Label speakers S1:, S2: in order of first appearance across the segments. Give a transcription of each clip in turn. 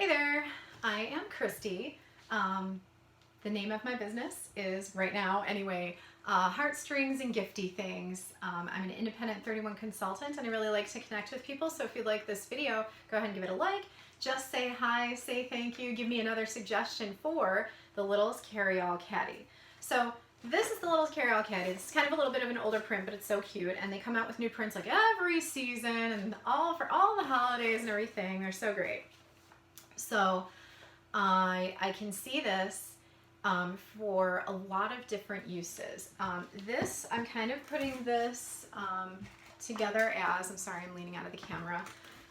S1: there, I am Christy. The name of my business is, right now anyway, Heartstrings and Gifty Things. I'm an independent 31 consultant and I really like to connect with people, so if you like this video, go ahead and give it a like. Just say hi, say thank you, give me another suggestion for the Littles Carry-All Caddy. So this is the Littles Carry-All Caddy. This is kind of a little bit of an older print, but it's so cute, and they come out with new prints like every season and for all the holidays and everything. They're so great. So I can see this for a lot of different uses. I'm kind of putting this together as, I'm sorry, I'm leaning out of the camera,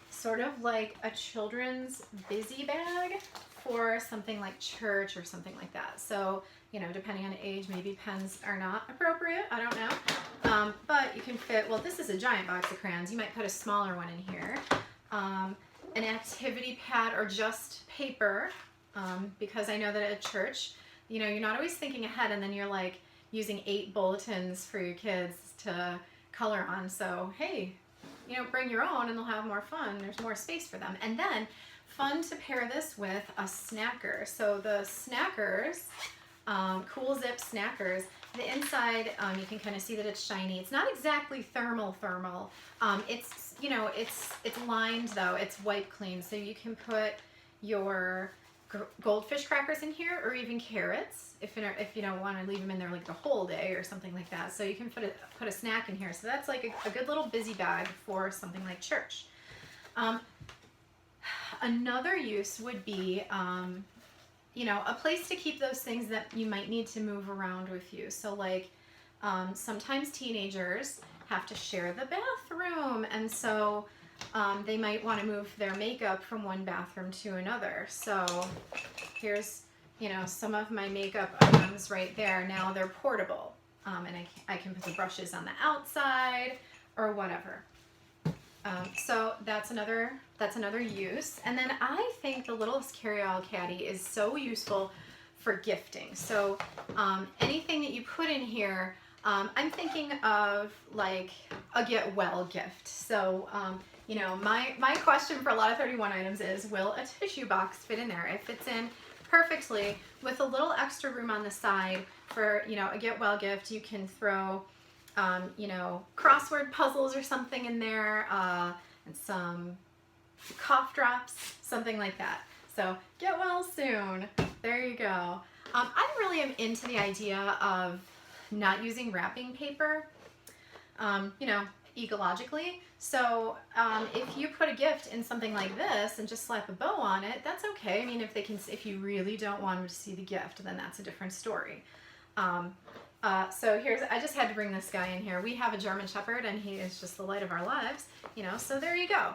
S1: sort of like a children's busy bag for something like church or something like that. So, you know, depending on age, maybe pens are not appropriate, I don't know. But you can fit, well, this is a giant box of crayons. You might put a smaller one in here. An activity pad or just paper, because I know that at church, you know, you're not always thinking ahead, and then you're like using 8 bulletins for your kids to color on. So, hey, you know, bring your own and they'll have more fun. There's more space for them. And then fun to pair this with a snacker. So the snackers, Cool Zip snackers, the inside, you can kind of see that it's shiny. It's not exactly thermal. It's, you know, it's lined though. It's wipe clean. So you can put your goldfish crackers in here, or even carrots if you don't want to leave them in there like the whole day or something like that. So you can put a snack in here. So that's like a good little busy bag for something like church. Another use would be, you know, a place to keep those things that you might need to move around with you. So like sometimes teenagers have to share the bathroom, and so they might want to move their makeup from one bathroom to another. So here's, you know, some of my makeup items right there. Now they're portable, and I can put the brushes on the outside or whatever. So that's another use. And then I think the Littles Carry-All Caddy is so useful for gifting. So anything that you put in here, I'm thinking of like a get well gift. So you know, my question for a lot of 31 items is, will a tissue box fit in there? It fits in perfectly with a little extra room on the side for, you know, a get well gift. You can throw, you know, crossword puzzles or something in there, and some cough drops, something like that. So get well soon. There you go. I really am into the idea of not using wrapping paper, you know, ecologically. So if you put a gift in something like this and just slap a bow on it, that's okay. I mean, if you really don't want them to see the gift, then that's a different story. So I just had to bring this guy in here. We have a German Shepherd and he is just the light of our lives, you know, so there you go.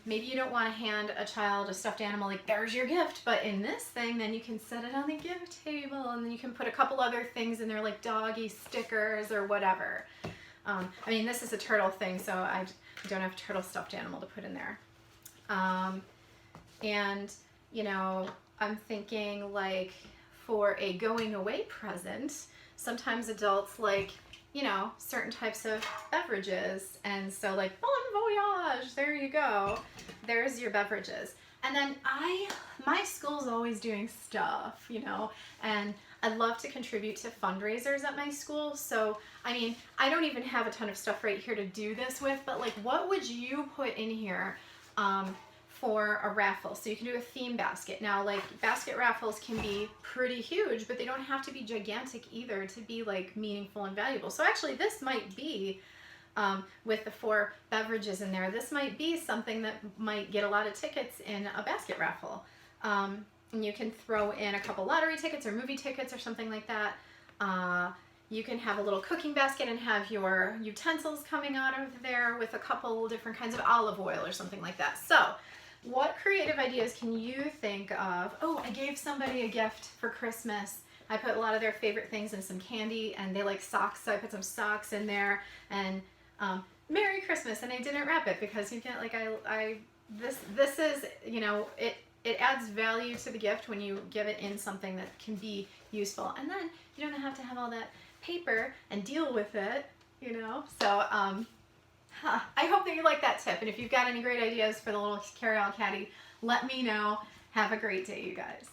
S1: Maybe you don't want to hand a child a stuffed animal like, there's your gift, but in this thing, then you can set it on the gift table, and then you can put a couple other things in there like doggy stickers or whatever. I mean, this is a turtle thing, so I don't have a turtle stuffed animal to put in there. And, you know, I'm thinking like for a going away present, sometimes adults like, you know, certain types of beverages. And so like, bon voyage, there you go. There's your beverages. And then my school's always doing stuff, you know, and I'd love to contribute to fundraisers at my school. So, I mean, I don't even have a ton of stuff right here to do this with, but like, what would you put in here for a raffle? So you can do a theme basket. Now, like, basket raffles can be pretty huge, but they don't have to be gigantic either to be like meaningful and valuable. So actually this might be, with the 4 beverages in there, this might be something that might get a lot of tickets in a basket raffle. And you can throw in a couple lottery tickets or movie tickets or something like that. You can have a little cooking basket and have your utensils coming out of there with a couple different kinds of olive oil or something like that. So what creative ideas can you think of? Oh, I gave somebody a gift for Christmas. I put a lot of their favorite things in some candy, and they like socks, so I put some socks in there, and Merry Christmas, and I didn't wrap it because you can't, like, this is, you know, it adds value to the gift when you give it in something that can be useful, and then you don't have to have all that paper and deal with it, you know. So I hope that you like that tip, and if you've got any great ideas for the Littles Carry-All Caddy, let me know. Have a great day, you guys.